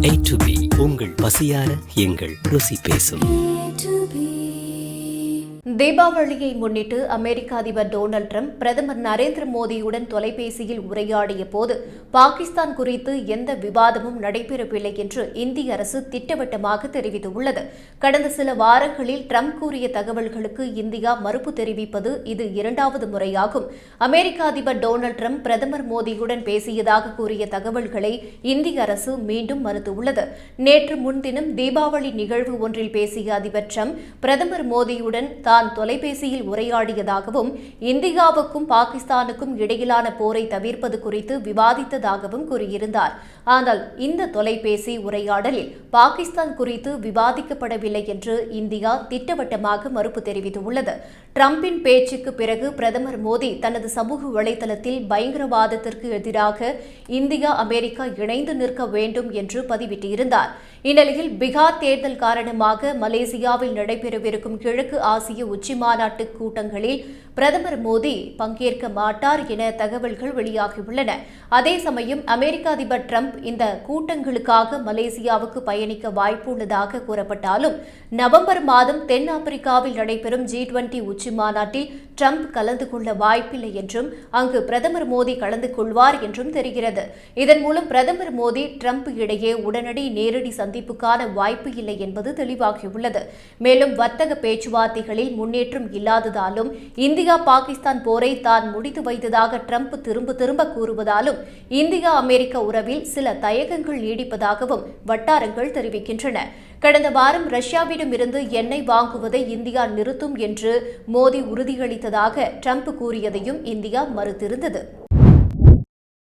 A to B உங்கள் பசியார எங்கள் ருசி பேசும். தீபாவளியை முன்னிட்டு அமெரிக்க அதிபர் டொனால்டு டிரம்ப் பிரதமர் நரேந்திர மோடியுடன் தொலைபேசியில் உரையாடிய போது பாகிஸ்தான் குறித்து எந்த விவாதமும் நடைபெறவில்லை என்று இந்திய அரசு திட்டவட்டமாக தெரிவித்துள்ளது. கடந்த சில வாரங்களில் டிரம்ப் கூறிய தகவல்களுக்கு இந்தியா மறுப்பு தெரிவிப்பது இது இரண்டாவது முறையாகும். அமெரிக்க அதிபர் டொனால்டு டிரம்ப் பிரதமர் மோடியுடன் பேசியதாக கூறிய தகவல்களை இந்திய அரசு மீண்டும் மறுத்துள்ளது. நேற்று முன்தினம் தீபாவளி நிகழ்வு ஒன்றில் பேசிய அதிபர் டிரம்ப் பிரதமர் மோடியுடன் தான் தொலைபேசியில் உரையாடியதாகவும் இந்தியாவுக்கும் பாகிஸ்தானுக்கும் இடையிலான போரை தவிர்ப்பது குறித்து விவாதித்ததாகவும் கூறியிருந்தார். ஆனால் இந்த தொலைபேசி உரையாடலில் பாகிஸ்தான் குறித்து விவாதிக்கப்படவில்லை என்று இந்தியா திட்டவட்டமாக மறுப்பு தெரிவித்துள்ளது. டிரம்பின் பேச்சுக்கு பிறகு பிரதமர் மோடி தனது சமூக வலைதளத்தில் பயங்கரவாதத்திற்கு எதிராக இந்தியா அமெரிக்கா இணைந்து நிற்க வேண்டும் என்று பதிவிட்டிருந்தார். இந்நிலையில் பீகார் தேர்தல் காரணமாக மலேசியாவில் நடைபெறவிருக்கும் கிழக்கு ஆசிய உச்சிமாநாட்டு கூட்டங்களில் பிரதமர் மோடி பங்கேற்க மாட்டார் என தகவல்கள் வெளியாகியுள்ளன. அதே சமயம் அமெரிக்க அதிபர் டிரம்ப் இந்த கூட்டங்களுக்காக மலேசியாவுக்கு பயணிக்க வாய்ப்புள்ளதாக கூறப்பட்டாலும் நவம்பர் மாதம் தென்னாப்பிரிக்காவில் நடைபெறும் G20 உச்சிமாநாட்டில் டிரம்ப் கலந்து கொள்ள வாய்ப்பில்லை என்றும் அங்கு பிரதமர் மோடி கலந்து கொள்வார் என்றும் தெரிகிறது. இதன் மூலம் பிரதமர் மோடி டிரம்ப் இடையே உடனடி நேரடி சந்திப்புக்கான வாய்ப்பு இல்லை என்பது தெளிவாகியுள்ளது. மேலும் வர்த்தக பேச்சுவார்த்தைகளில் முன்னேற்றம் இல்லாததாலும் இந்தியா பாகிஸ்தான் போரை தான் முடித்து வைத்ததாக டிரம்ப் திரும்ப கூறுவதாலும் இந்தியா அமெரிக்க உறவில் சில தயக்கங்கள் நீடிப்பதாகவும் வட்டாரங்கள் தெரிவிக்கின்றன. கடந்த வாரம் ரஷ்யாவிடமிருந்து எண்ணெய் வாங்குவதை இந்தியா நிறுத்தும் என்று மோடி உறுதியளித்ததாக டிரம்ப் கூறியதையும் இந்தியா மறுத்திருந்தது.